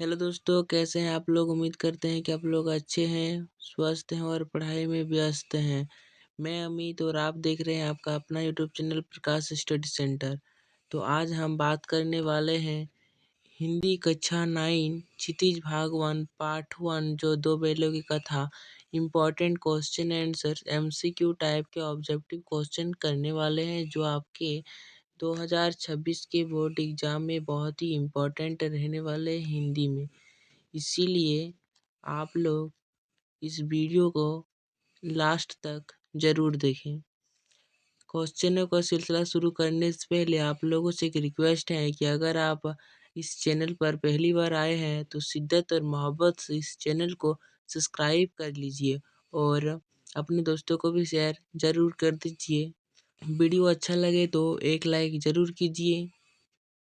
Hello दोस्तों, कैसे हैं आप लोग। उम्मीद करते हैं कि आप लोग अच्छे हैं, स्वस्थ हैं और पढ़ाई में व्यस्त हैं। मैं अमित और आप देख रहे हैं आपका अपना यूट्यूब चैनल प्रकाश स्टडी सेंटर। तो आज हम बात करने वाले हैं हिंदी कक्षा 9 क्षितिज भाग 1 पार्ट 1 जो दो बैलों की कथा important question answer MCQ type के ऑब्जेक्टिव क्वेश्चन करने वाले हैं जो आपके 2026 के बोर्ड एग्जाम में बहुत ही इम्पोर्टेंट रहने वाले हैं हिंदी में। इसीलिए आप लोग इस वीडियो को लास्ट तक ज़रूर देखें। क्वेश्चनों का सिलसिला शुरू करने से पहले आप लोगों से एक रिक्वेस्ट है कि अगर आप इस चैनल पर पहली बार आए हैं तो शिद्दत और मोहब्बत से इस चैनल को सब्सक्राइब कर लीजिए और अपने दोस्तों को भी शेयर ज़रूर कर दीजिए। वीडियो अच्छा लगे तो एक लाइक ज़रूर कीजिए।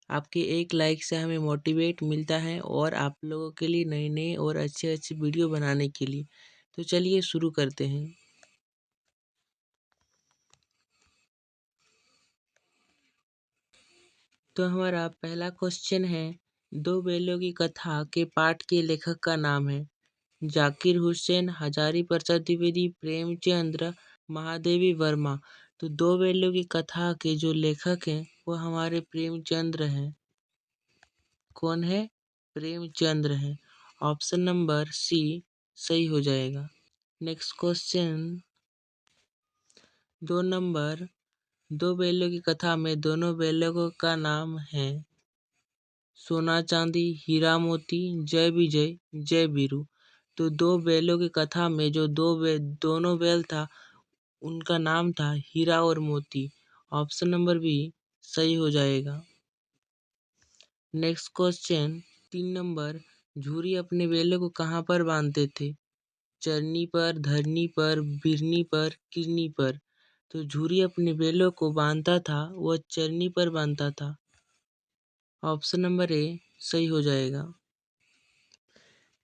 आपके एक लाइक से हमें मोटिवेट मिलता है और आप लोगों के लिए नए नए और अच्छे अच्छे वीडियो बनाने के लिए। तो चलिए शुरू करते हैं। तो हमारा पहला क्वेश्चन है, दो बैलों की कथा के पाठ के लेखक का नाम है। जाकिर हुसैन, हजारी प्रसाद द्विवेदी, प्रेमचंद्र, महादेवी वर्मा। तो दो बैलों की कथा के जो लेखक हैं वो हमारे प्रेमचंद्र हैं। कौन है? प्रेमचंद्र है। ऑप्शन नंबर सी सही हो जाएगा। नेक्स्ट क्वेश्चन 2 नंबर, दो बैलों की कथा में दोनों बैलों का नाम है सोना चांदी, हीरा मोती, जय विजय, जय वीरू। तो दो बैलों की कथा में जो दोनों बैल था उनका नाम था हीरा और मोती। ऑप्शन नंबर बी सही हो जाएगा। नेक्स्ट क्वेश्चन 3 नंबर, झूरी अपने बैलों को कहाँ पर बांधते थे? चरनी पर, धरनी पर, बिरनी पर, किरनी पर। तो झूरी अपने बैलों को बांधता था, वह चरनी पर बांधता था। ऑप्शन नंबर ए सही हो जाएगा।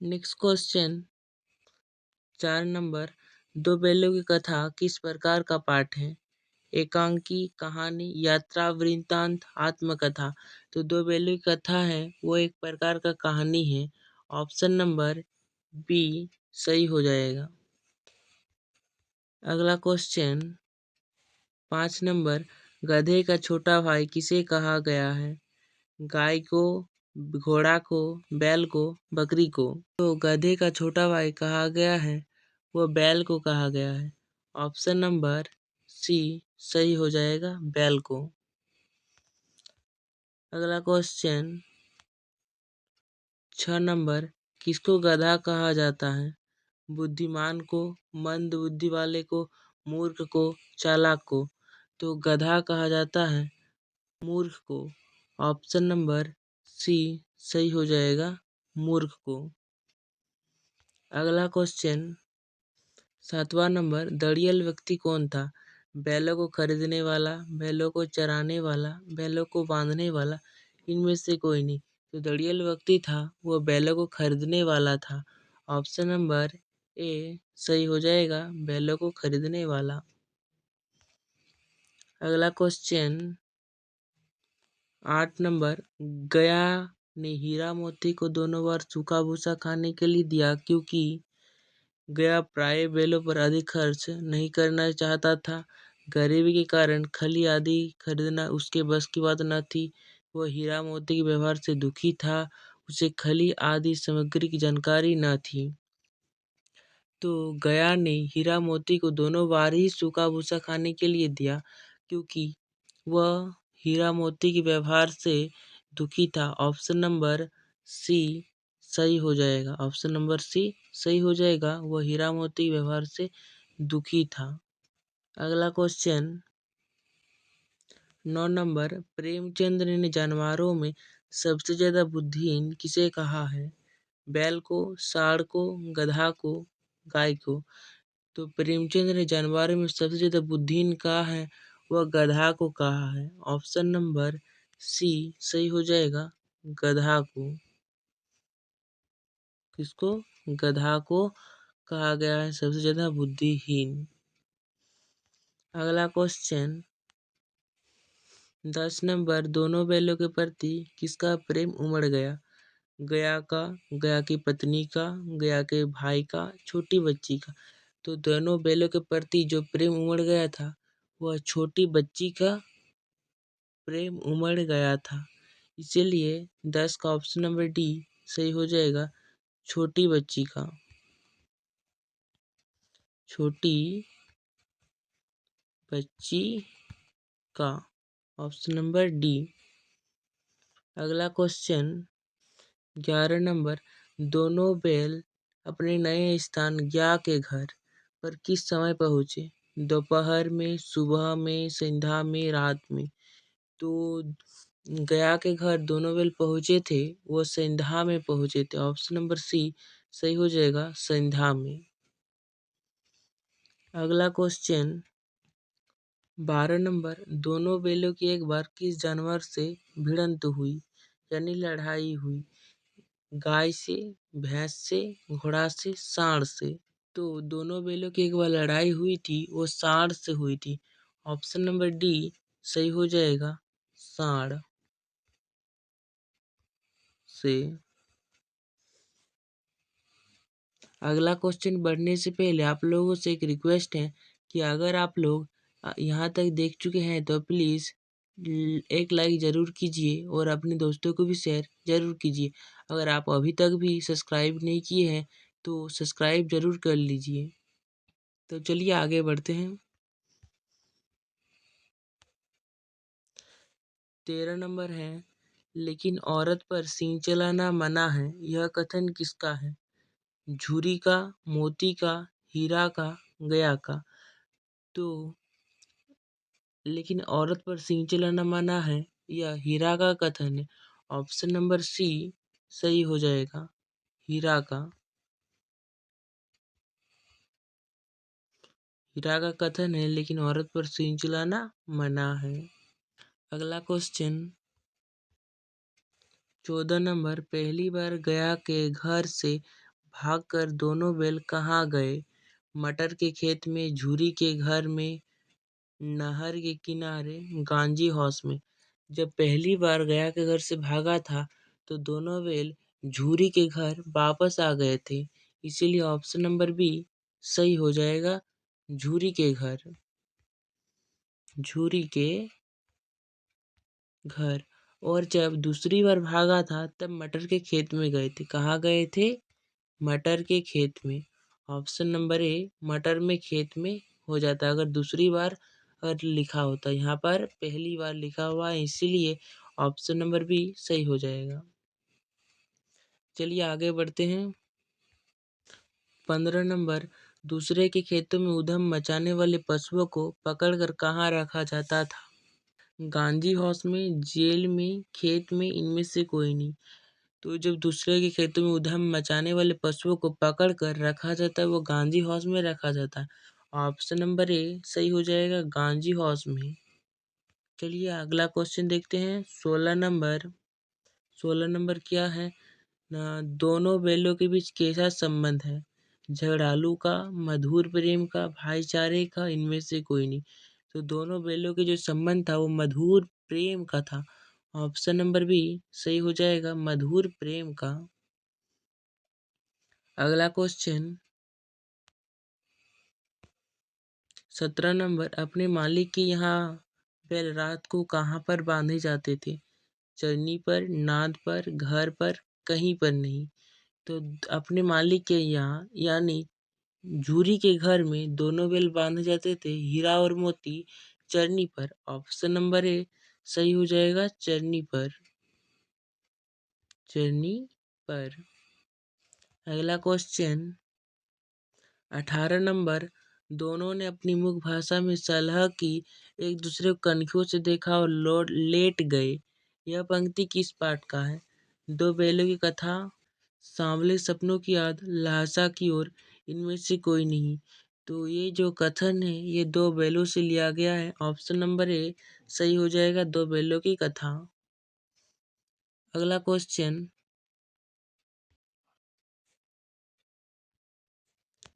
नेक्स्ट क्वेश्चन 4 नंबर, दो बैलों की कथा किस प्रकार का पाठ है? एकांकी, कहानी, यात्रा, वृत्तांत, आत्मकथा। तो दो बैलों की कथा है वो एक प्रकार का कहानी है। ऑप्शन नंबर बी सही हो जाएगा। अगला क्वेश्चन 5 नंबर, गधे का छोटा भाई किसे कहा गया है? गाय को, घोड़ा को, बैल को, बकरी को। तो गधे का छोटा भाई कहा गया है वो बैल को कहा गया है। ऑप्शन नंबर सी सही हो जाएगा, बैल को। अगला क्वेश्चन 6 नंबर, किसको गधा कहा जाता है? बुद्धिमान को, मंद बुद्धि वाले को, मूर्ख को, चालाक को। तो गधा कहा जाता है मूर्ख को। ऑप्शन नंबर सी सही हो जाएगा, मूर्ख को। अगला क्वेश्चन 7वां नंबर, दड़ियल व्यक्ति कौन था? बैलों को खरीदने वाला, बैलों को चराने वाला, बैलों को बांधने वाला, इनमें से कोई नहीं। तो दड़ियल व्यक्ति था वो बैलों को खरीदने वाला था। ऑप्शन नंबर ए सही हो जाएगा, बैलों को खरीदने वाला। अगला क्वेश्चन 8 नंबर, गया ने हीरा मोती को दोनों बार सूखा भूसा खाने के लिए दिया क्योंकि गया प्राय बैलों पर अधिक खर्च नहीं करना चाहता था। गरीबी के कारण खली आदि खरीदना उसके बस की बात न थी। वह हीरा मोती के व्यवहार से दुखी था। उसे खली आदि सामग्री की जानकारी न थी। तो गया ने हीरा मोती को दोनों बार ही सूखा भूसा खाने के लिए दिया क्योंकि वह हीरा मोती के व्यवहार से दुखी था। ऑप्शन नंबर सी सही हो जाएगा। ऑप्शन नंबर सी सही हो जाएगा, वह हीरा मोती के व्यवहार से दुखी था। अगला क्वेश्चन 9 नंबर, प्रेमचंद्र ने जानवरों में सबसे ज्यादा बुद्धिहीन किसे कहा है? बैल को, सांड को, गधा को, गाय को। तो प्रेमचंद ने जानवरों में सबसे ज्यादा बुद्धिहीन कहा है वह गधा को कहा है। ऑप्शन नंबर सी सही हो जाएगा, गधा को। किसको? गधा को कहा गया है सबसे ज्यादा बुद्धिहीन। अगला क्वेश्चन 10 नंबर, दोनों बैलों के प्रति किसका प्रेम उमड़ गया? गया का, गया की पत्नी का, गया के भाई का, छोटी बच्ची का। तो दोनों बैलों के प्रति जो प्रेम उमड़ गया था वह छोटी बच्ची का प्रेम उमड़ गया था। इसीलिए 10 का ऑप्शन नंबर डी सही हो जाएगा, छोटी बच्ची का। छोटी बच्ची का ऑप्शन नंबर डी। अगला क्वेश्चन 11 नंबर, दोनों बैल अपने नए स्थान गया के घर पर किस समय पहुंचे? दोपहर में, सुबह में, संध्या में, रात में। तो गया के घर दोनों बैल पहुंचे थे, वो संध्या में पहुंचे थे। ऑप्शन नंबर सी सही हो जाएगा, संध्या में। अगला क्वेश्चन 12 नंबर, दोनों बैलों की एक बार किस जानवर से भिड़ंत हुई यानी लड़ाई हुई? गाय से, भैंस से, घोड़ा से, सांड से। तो दोनों बैलों की एक बार लड़ाई हुई थी, वो सांड से हुई थी। ऑप्शन नंबर डी सही हो जाएगा, सांड से। अगला क्वेश्चन बढ़ने से पहले आप लोगों से एक रिक्वेस्ट है कि अगर आप लोग यहाँ तक देख चुके हैं तो प्लीज़ एक लाइक ज़रूर कीजिए और अपने दोस्तों को भी शेयर ज़रूर कीजिए। अगर आप अभी तक भी सब्सक्राइब नहीं किए हैं तो सब्सक्राइब ज़रूर कर लीजिए। तो चलिए आगे बढ़ते हैं। 13 नंबर है, लेकिन औरत पर सींग चलाना मना है, यह कथन किसका है? झूरी का, मोती का, हीरा का, गया का। तो लेकिन औरत पर सींग चलाना मना है, यह हीरा का कथन है। ऑप्शन नंबर सी सही हो जाएगा, हीरा का। हीरा का कथन है लेकिन औरत पर सींग चलाना मना है। अगला क्वेश्चन 14 नंबर, पहली बार गया के घर से भागकर दोनों बैल कहाँ गए? मटर के खेत में, झूरी के घर में, नहर के किनारे, गांजी हाउस में। जब पहली बार गया के घर से भागा था तो दोनों बैल झूरी के घर वापस आ गए थे। इसीलिए ऑप्शन नंबर बी सही हो जाएगा, झूरी के घर। झूरी के घर। और जब दूसरी बार भागा था तब मटर के खेत में गए थे। कहाँ गए थे? मटर के खेत में। ऑप्शन नंबर ए मटर में, खेत में हो जाता अगर दूसरी बार अगर लिखा होता। यहाँ पर पहली बार लिखा हुआ है इसीलिए ऑप्शन नंबर बी सही हो जाएगा। चलिए आगे बढ़ते हैं। 15 नंबर, दूसरे के खेतों में उधम मचाने वाले पशुओं को पकड़कर कहाँ रखा जाता था? गांजी हाउस में, जेल में, खेत में, इनमें से कोई नहीं। तो जब दूसरे के खेतों में उधम मचाने वाले पशुओं को पकड़ कर रखा जाता है वो गांजी हाउस में रखा जाता है। ऑप्शन नंबर ए सही हो जाएगा, गांजी हाउस में। चलिए अगला क्वेश्चन देखते हैं। 16 नंबर क्या है ना, दोनों बैलों के बीच कैसा संबंध है? झगड़ालू का, मधुर प्रेम का, भाईचारे का, इनमें से कोई नहीं। तो दोनों बैलों के जो संबंध था वो मधुर प्रेम का था। ऑप्शन नंबर बी सही हो जाएगा, मधुर प्रेम का। अगला क्वेश्चन 17 नंबर, अपने मालिक के यहाँ बैल रात को कहाँ पर बांधे जाते थे? चरनी पर, नाद पर, घर पर, कहीं पर नहीं। तो अपने मालिक के यहाँ यानी झूरी के घर में दोनों बैल बांधे जाते थे, हीरा और मोती चरनी पर। ऑप्शन नंबर ए सही हो जाएगा, चरनी पर। चरनी पर। अगला क्वेश्चन 18 नंबर, दोनों ने अपनी मुख भाषा में सलाह की, एक दूसरे को कनखियों से देखा और लेट गए। यह पंक्ति किस पाठ का है? दो बैलों की कथा, सांवले सपनों की याद, लहसा की ओर, इनमें से कोई नहीं। तो ये जो कथन है ये दो बैलों से लिया गया है। ऑप्शन नंबर ए सही हो जाएगा, दो बैलों की कथा। अगला क्वेश्चन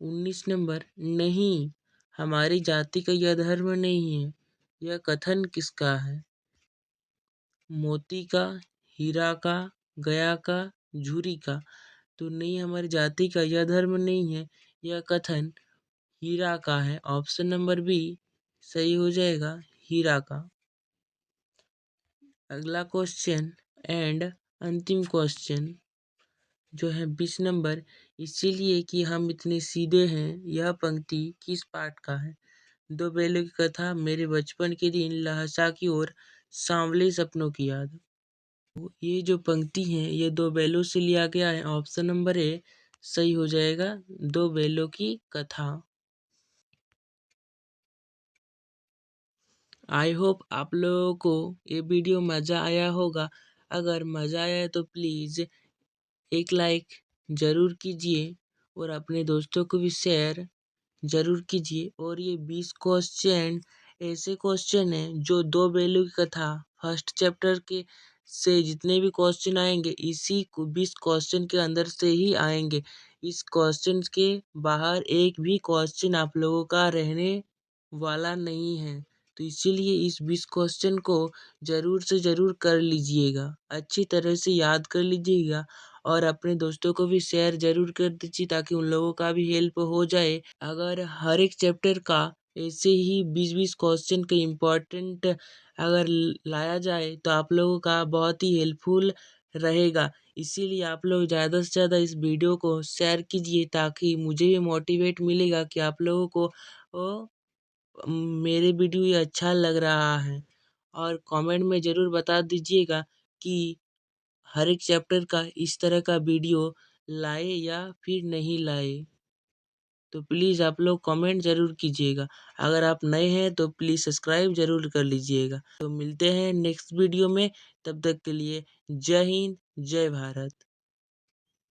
19 नंबर, नहीं हमारी जाति का यह धर्म नहीं है, यह कथन किसका है? मोती का, हीरा का, गया का, झुरी का, तो नहीं हमारी जाति का, यह धर्म नहीं है। यह कथन हीरा का है। ऑप्शन नंबर बी सही हो जाएगा, हीरा का। अगला क्वेश्चन एंड अंतिम क्वेश्चन जो है 20 नंबर, इसीलिए कि हम इतने सीधे हैं, यह पंक्ति किस पाठ का है? दो बैलों की कथा, मेरे बचपन के दिन, लहसा की ओर, सांवले सपनों की याद। ये जो पंक्ति है ये दो बैलों से लिया गया है। ऑप्शन नंबर ए सही हो जाएगा, दो बैलों की कथा। आई होप आप लोगों को ये वीडियो मज़ा आया होगा। अगर मज़ा आया है तो प्लीज़ एक लाइक ज़रूर कीजिए और अपने दोस्तों को भी शेयर ज़रूर कीजिए। और ये 20 क्वेश्चन ऐसे क्वेश्चन हैं जो दो बैलों की कथा फर्स्ट चैप्टर के से जितने भी क्वेश्चन आएंगे इसी 20 क्वेश्चन के अंदर से ही आएंगे। इस क्वेश्चन के बाहर एक भी क्वेश्चन आप लोगों का रहने वाला नहीं है। तो इसीलिए इस 20 क्वेश्चन को ज़रूर से ज़रूर कर लीजिएगा, अच्छी तरह से याद कर लीजिएगा और अपने दोस्तों को भी शेयर ज़रूर कर दीजिए ताकि उन लोगों का भी हेल्प हो जाए। अगर हर एक चैप्टर का ऐसे ही 20-20 क्वेश्चन के इम्पोर्टेंट अगर लाया जाए तो आप लोगों का बहुत ही हेल्पफुल रहेगा। इसीलिए आप लोग ज़्यादा से ज़्यादा इस वीडियो को शेयर कीजिए ताकि मुझे भी मोटिवेट मिलेगा कि आप लोगों को ओ, मेरे वीडियो ये अच्छा लग रहा है। और कमेंट में ज़रूर बता दीजिएगा कि हर एक चैप्टर का इस तरह का वीडियो लाए या फिर नहीं लाए। तो प्लीज़ आप लोग कमेंट ज़रूर कीजिएगा। अगर आप नए हैं तो प्लीज़ सब्सक्राइब ज़रूर कर लीजिएगा। तो मिलते हैं नेक्स्ट वीडियो में, तब तक के लिए जय हिंद, जय भारत।